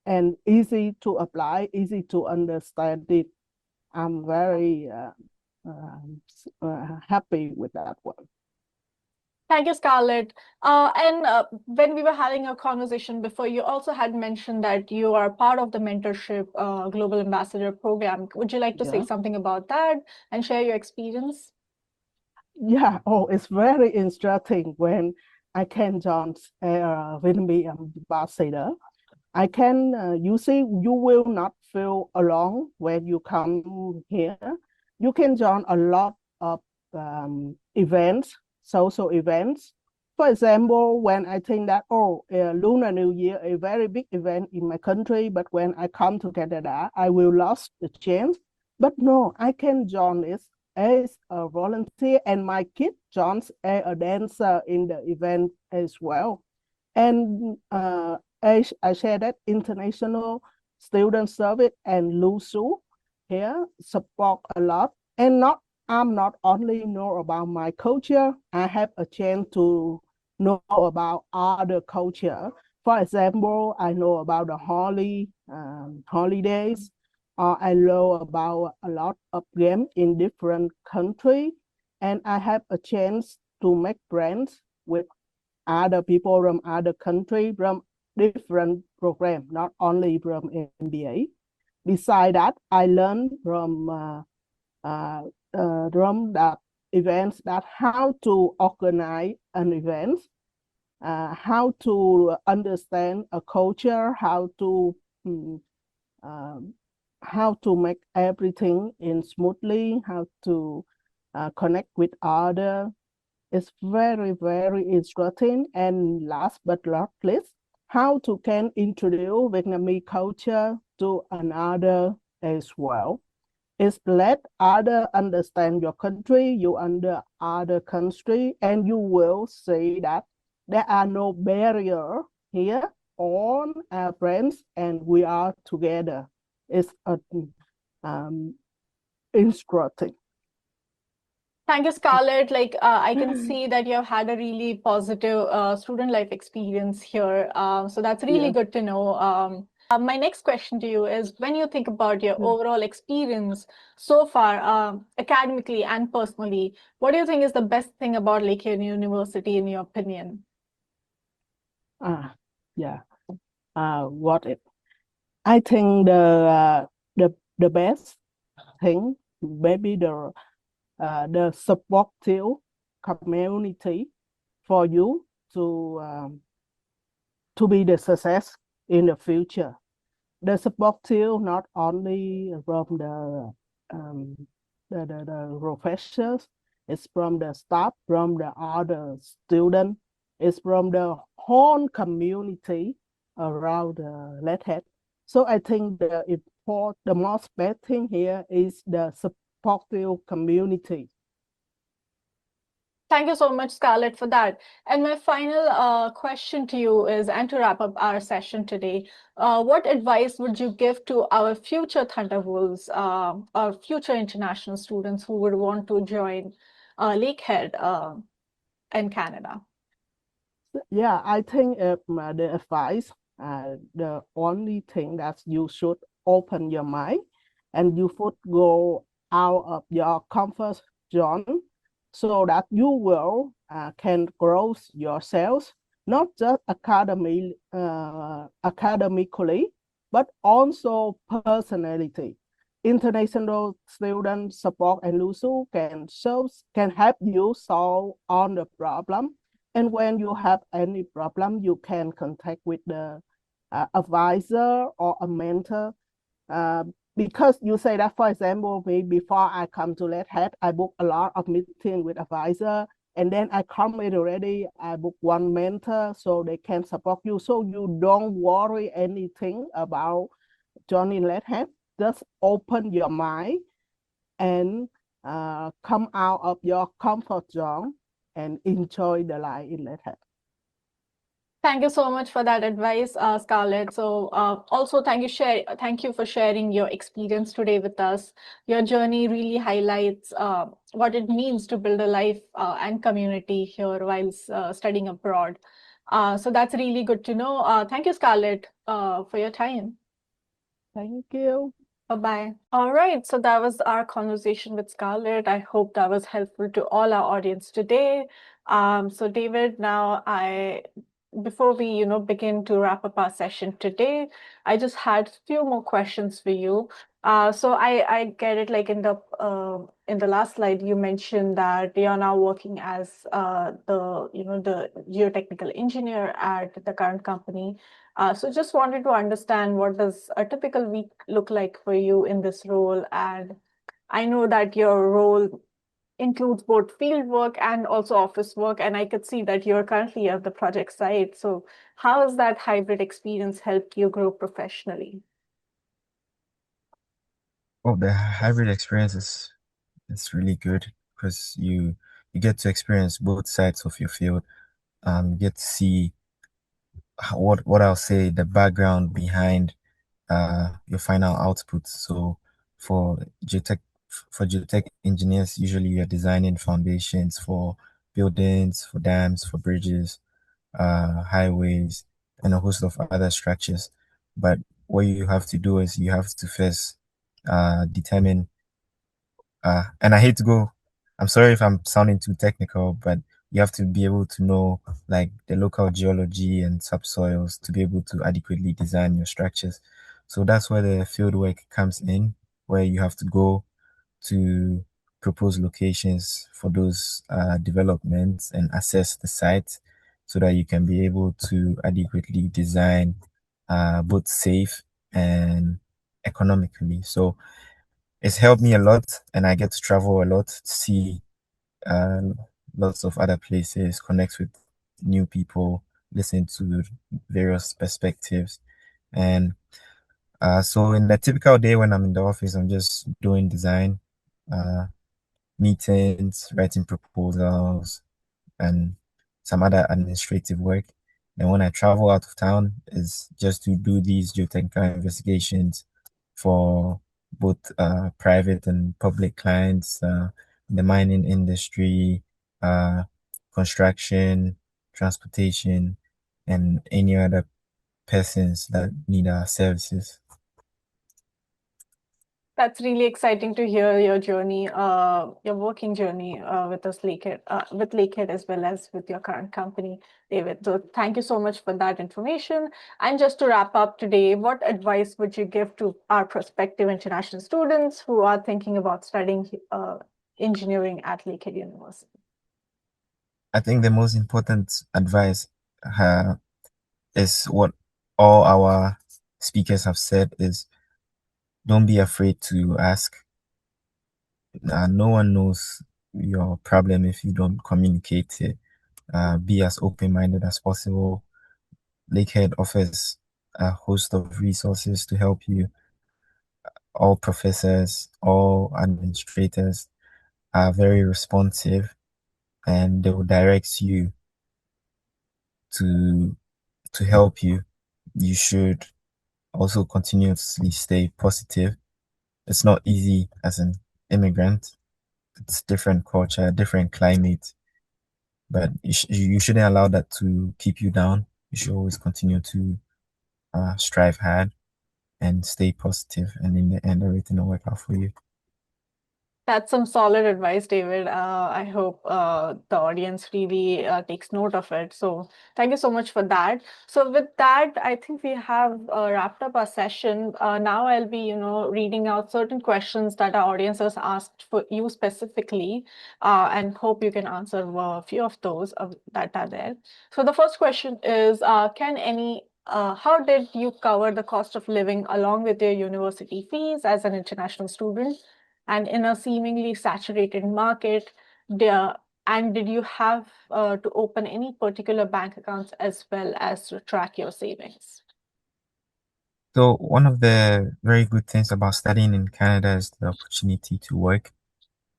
and easy to apply, easy to understand it. I'm very happy with that one. Thank you, Scarlett. And when we were having a conversation before, you also had mentioned that you are part of the mentorship Global Ambassador program. Would you like to say something about that and share your experience? Yeah, it's very interesting when I can join MBA Ambassador. I can, you see, you will not feel alone when you come here. You can join a lot of events, social events. For example, when I think that, Lunar New Year, a very big event in my country, but when I come to Canada, I will lose the chance. But no, I can join this as a volunteer, and my kid joins a dancer in the event as well. And I share that international student service and LUSU. here support a lot. And I'm not only know about my culture, I have a chance to know about other culture. For example, I know about the holidays, or I know about a lot of game in different country, and I have a chance to make friends with other people from other country from different program, not only from MBA. Besides that, I learned uh, from that events that how to organize an event, how to understand a culture, mm, um, how to make everything in smoothly, how to connect with other. It's very, very interesting. And last but not least, how to can introduce Vietnamese culture to another as well. It's let other understand your country, you under other country, and you will see that there are no barrier here. All our friends, and we are together. It's um, interesting. Thank you, Scarlett. I can see that you have had a really positive student life experience here. So that's really Yeah. good to know. My next question to you is, when you think about your overall experience so far, academically and personally, what do you think is the best thing about Lakehead University, in your opinion? Yeah. What it? I think the best thing maybe the supportive community for you to be the success in the future. The supportive not only from the professors, it's from the staff, from the other students, it's from the whole community around the Lakehead. So I think the most best thing here is the supportive community. Thank you so much, Scarlett, for that. And my final question to you is, and to wrap up our session today, what advice would you give to our future Thunderwolves, our future international students who would want to join Lakehead in Canada? Yeah, I think the advice, the only thing that you should open your mind and you should go out of your comfort zone so that you will can grow yourself, not just academically, but also personality. International student support and LUSU can help you solve all the problem. And when you have any problem, you can contact with the advisor or a mentor. Because you say that, for example, me before I come to Lakehead, I book a lot of meeting with advisor, and then I come in already, I book one mentor so they can support you. So you don't worry anything about joining Lakehead. Just open your mind and come out of your comfort zone and enjoy the life in Lakehead. Thank you so much for that advice, Scarlett. So also thank you for sharing your experience today with us. Your journey really highlights what it means to build a life and community here while studying abroad. So that's really good to know. Thank you, Scarlett, for your time. Thank you. Bye-bye. All right, so that was our conversation with Scarlett. I hope that was helpful to all our audience today. So David, now before we begin to wrap up our session today, I just had a few more questions for you. So I get it, like in the last slide you mentioned that you're now working as the geotechnical engineer at the current company. So just wanted to understand, what does a typical week look like for you in this role? And I know that your role includes both field work and also office work, and I could see that you're currently at the project site. So how has that hybrid experience helped you grow professionally? Oh, the hybrid experience is really good because you get to experience both sides of your field. You get to see what I'll say, the background behind your final output. So for geotech for geotech engineers, usually you're designing foundations for buildings, for dams, for bridges, highways, and a host of other structures. But what you have to do is you have to first determine, and I hate to go, I'm sorry if I'm sounding too technical, but you have to be able to know like the local geology and subsoils to be able to adequately design your structures. So that's where the field work comes in, where you have to go to propose locations for those developments and assess the site so that you can be able to adequately design both safe and economically. So it's helped me a lot, and I get to travel a lot to see uh, lots of other places, connect with new people, listen to various perspectives. And so in a typical day when I'm in the office, I'm just doing design, uh, meetings, writing proposals, and some other administrative work. And when I travel out of town, is just to do these geotechnical investigations for both private and public clients, the mining industry, uh, construction, transportation, and any other persons that need our services. That's really exciting to hear your journey, your working journey with Lakehead as well as with your current company, David. So thank you so much for that information. And just to wrap up today, what advice would you give to our prospective international students who are thinking about studying engineering at Lakehead University? I think the most important advice is what all our speakers have said is don't be afraid to ask. No one knows your problem if you don't communicate it. Be as open-minded as possible. Lakehead offers a host of resources to help you. All professors, all administrators are very responsive, and they will direct you to help you. You should also continuously stay positive. It's not easy as an immigrant. It's different culture, different climate, but you shouldn't allow that to keep you down. You should always continue to strive hard and stay positive, and in the end, everything will work out for you. That's some solid advice, David. I hope the audience really takes note of it. So thank you so much for that. So with that, I think we have wrapped up our session. Now I'll be, reading out certain questions that our audience has asked for you specifically, and hope you can answer a few of those that are there. So the first question is, how did you cover the cost of living along with your university fees as an international student? And in a seemingly saturated market, did you have to open any particular bank accounts as well as to track your savings? So one of the very good things about studying in Canada is the opportunity to work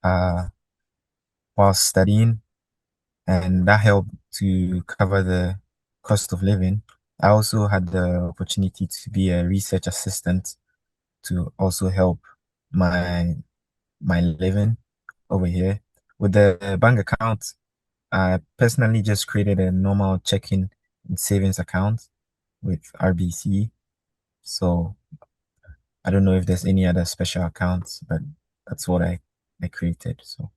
while studying, and that helped to cover the cost of living. I also had the opportunity to be a research assistant to also help my living over here. With the bank account, I personally just created a normal checking and savings account with RBC. So I don't know if there's any other special accounts, but that's what I created. So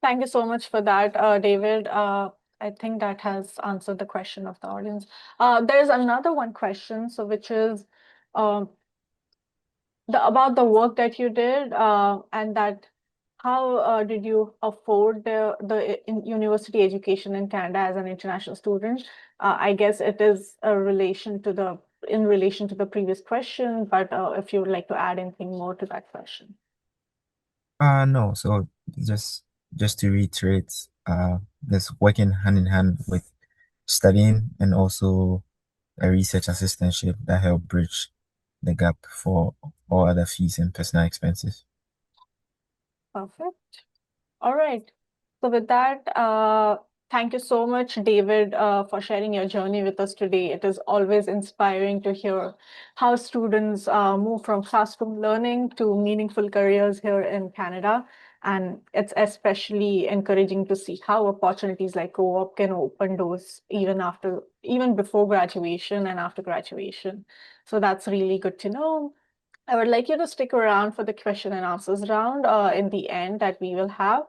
Thank you so much for that, David. I think that has answered the question of the audience. There's another one question, so which is um, about the work that you did, and that how did you afford the university education in Canada as an international student? I guess it is in relation to the previous question, but if you would like to add anything more to that question. no, so just to reiterate, this working hand in hand with studying and also a research assistantship that helped bridge the gap for all other fees and personal expenses. Perfect. All right. So with that, Thank you so much, David, for sharing your journey with us today. It is always inspiring to hear how students move from classroom learning to meaningful careers here in Canada. And it's especially encouraging to see how opportunities like co-op can open doors even before graduation and after graduation. So that's really good to know. I would like you to stick around for the question and answers round in the end that we will have.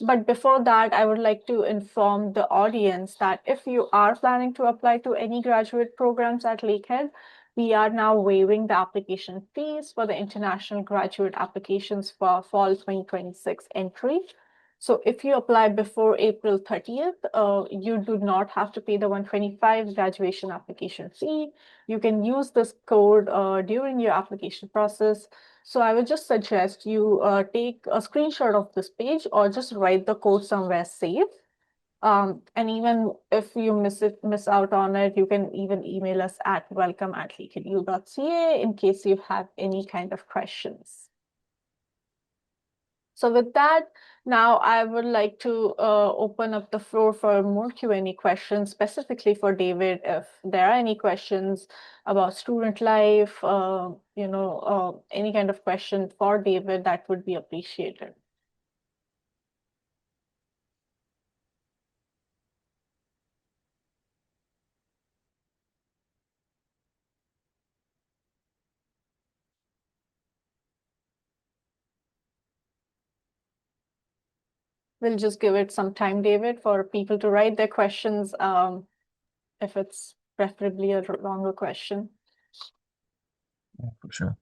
But before that, I would like to inform the audience that if you are planning to apply to any graduate programs at Lakehead, we are now waiving the application fees for the international graduate applications for fall 2026 entry. So if you apply before April 30th, you do not have to pay the 125 graduation application fee. You can use this code during your application process. So I would just suggest you take a screenshot of this page or just write the code somewhere safe. And even if you miss out on it, you can even email us at welcome@lakeheadu.ca in case you have any kind of questions. So with that, now I would like to open up the floor for more Q&A questions, specifically for David. If there are any questions about student life, any kind of question for David, that would be appreciated. We'll just give it some time, David, for people to write their questions, if it's preferably a longer question. Yeah, for sure.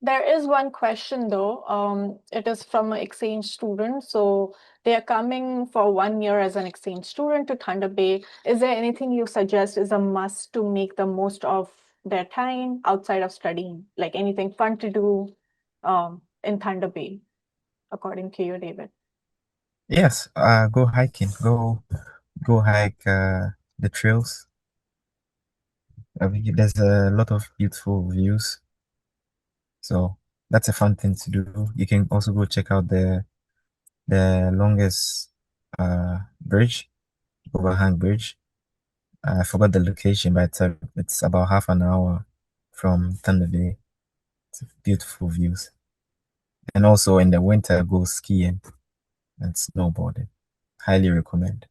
There is one question though. It is from an exchange student. So they are coming for 1 year as an exchange student to Thunder Bay. Is there anything you suggest is a must to make the most of their time outside of studying? Like anything fun to do in Thunder Bay, according to you, David? Yes, go hiking. Go hike the trails. There's a lot of beautiful views. So that's a fun thing to do. You can also go check out the longest bridge, overhang bridge. I forgot the location, but it's about half an hour from Thunder Bay. It's beautiful views. And also in the winter, go skiing and snowboarding. Highly recommend.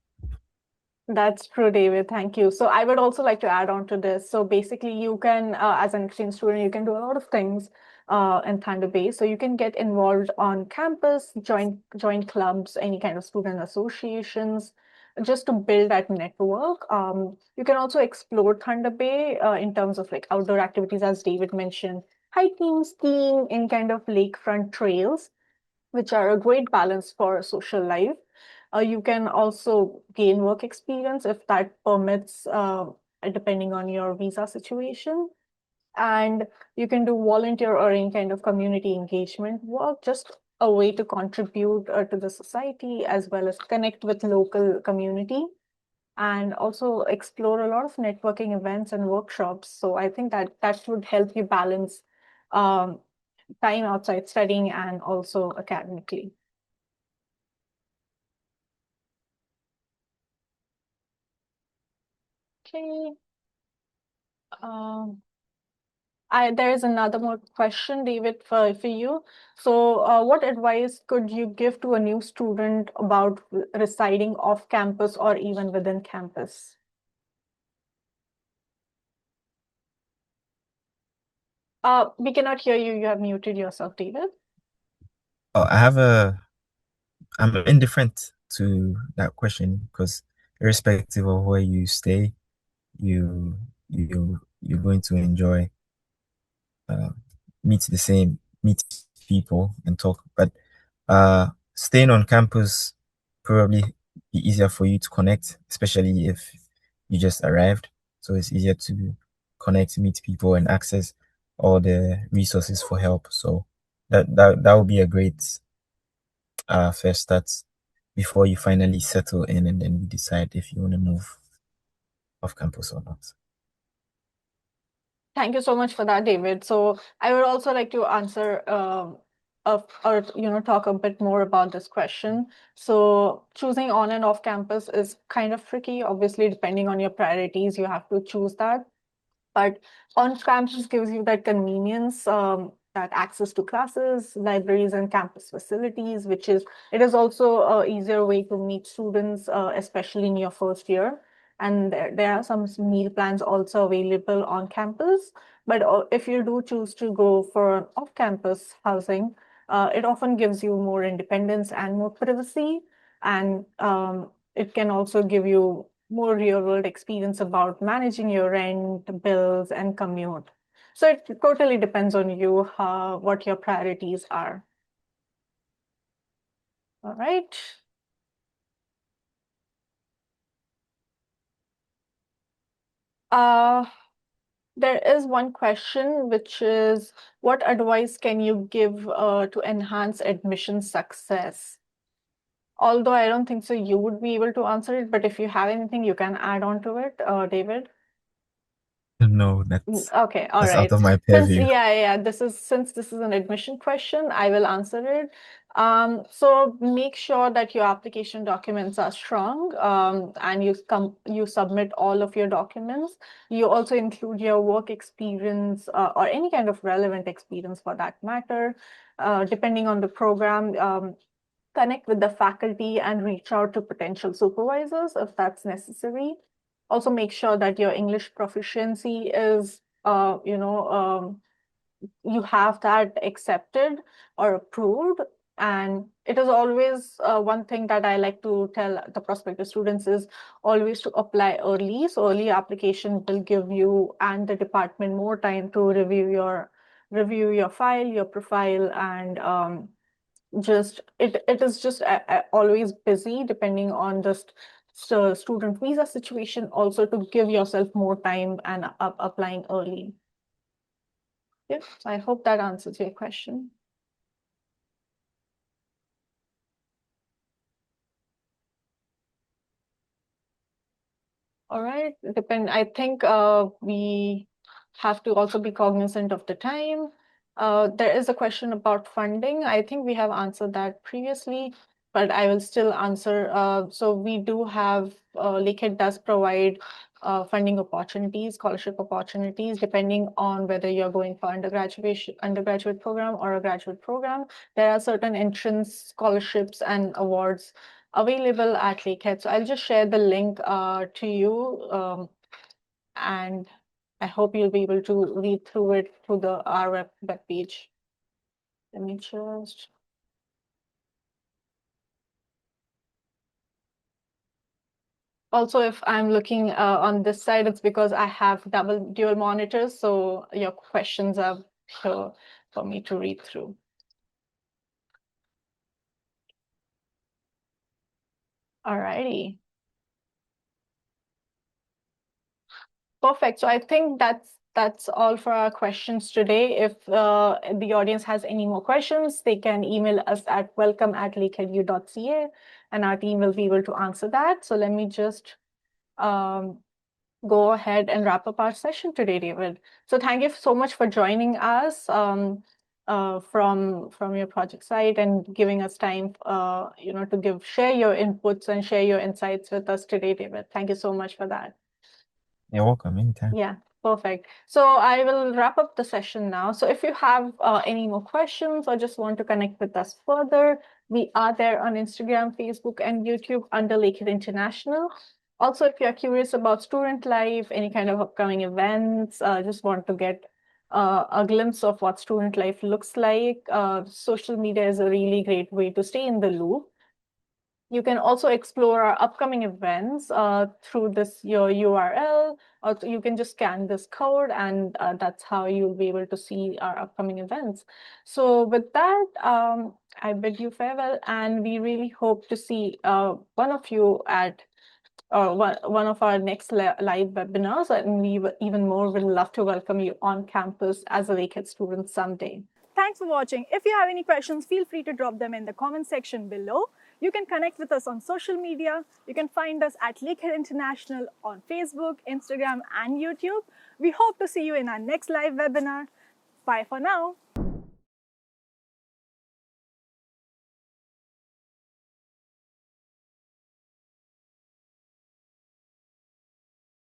That's true, David. Thank you. So I would also like to add on to this. So basically, you can, as an exchange student, you can do a lot of things in Thunder Bay. So you can get involved on campus, join clubs, any kind of student associations, just to build that network. You can also explore Thunder Bay in terms of like outdoor activities, as David mentioned, hiking, skiing, in kind of lakefront trails, which are a great balance for social life. You can also gain work experience if that permits, depending on your visa situation. And you can do volunteer or any kind of community engagement work, just a way to contribute to the society as well as connect with local community and also explore a lot of networking events and workshops. So I think that would help you balance um, time outside studying and also academically. Okay. Um, there is another more question, David, for you. So, what advice could you give to a new student about residing off campus or even within campus? We cannot hear you. You have muted yourself, David. Oh, I'm indifferent to that question because irrespective of where you stay, you're going to enjoy uh, meet people and talk. But staying on campus probably be easier for you to connect, especially if you just arrived. So it's easier to connect, meet people, and access all the resources for help. So that would be a great first start before you finally settle in and then you decide if you want to move off campus or not. Thank you so much for that, David. So I would also like to answer or talk a bit more about this question. So choosing on and off campus is kind of tricky. Obviously, depending on your priorities, you have to choose that. But on-campus gives you that convenience, that access to classes, libraries, and campus facilities, it is also an easier way to meet students, especially in your first year. And there are some meal plans also available on campus. But if you do choose to go for an off-campus housing, it often gives you more independence and more privacy. And it can also give you more real world experience about managing your rent, bills, and commute. So it totally depends on you, what your priorities are. All right. There is one question, which is, what advice can you give to enhance admission success? Although I don't think so you would be able to answer it, but if you have anything, you can add on to it, David. No, that's Okay, all out right. of my Since purview. since this is an admission question, I will answer it. So make sure that your application documents are strong, and you submit all of your documents. You also include your work experience, or any kind of relevant experience for that matter. Depending on the program, connect with the faculty and reach out to potential supervisors if that's necessary. Also make sure that your English proficiency is, you have that accepted or approved. And it is always one thing that I like to tell the prospective students is always to apply early. So early application will give you and the department more time to review your file, your profile, and it is just always busy depending on the student visa situation, also to give yourself more time and applying early. Yeah, so I hope that answers your question. All right, I think we have to also be cognizant of the time. There is a question about funding. I think we have answered that previously, but I will still answer. So we do have, Lakehead does provide funding opportunities, scholarship opportunities, depending on whether you're going for undergraduate program or a graduate program. There are certain entrance scholarships and awards available at Lakehead. So I'll just share the link to you, and I hope you'll be able to read through it through our web page. Let me just. Also, if I'm looking on this side, it's because I have dual monitors, so your questions are here for me to read through. All righty. Perfect. So I think that's all for our questions today. If the audience has any more questions, they can email us at welcome@lakeheadu.ca, and our team will be able to answer that. So let me just go ahead and wrap up our session today, David. So thank you so much for joining us from your project site and giving us time, to share your inputs and share your insights with us today, David. Thank you so much for that. You're welcome anytime. Yeah, perfect. So I will wrap up the session now. So if you have any more questions or just want to connect with us further, we are there on Instagram, Facebook, and YouTube under Lakehead International. Also, if you're curious about student life, any kind of upcoming events, just want to get a glimpse of what student life looks like, social media is a really great way to stay in the loop. You can also explore our upcoming events through your URL, or you can just scan this code, and that's how you'll be able to see our upcoming events. So with that, I bid you farewell, and we really hope to see one of you at one of our next live webinars, and we even more would love to welcome you on campus as a Lakehead student someday. Thanks for watching. If you have any questions, feel free to drop them in the comment section below. You can connect with us on social media. You can find us at Lakehead International on Facebook, Instagram, and YouTube. We hope to see you in our next live webinar. Bye for now.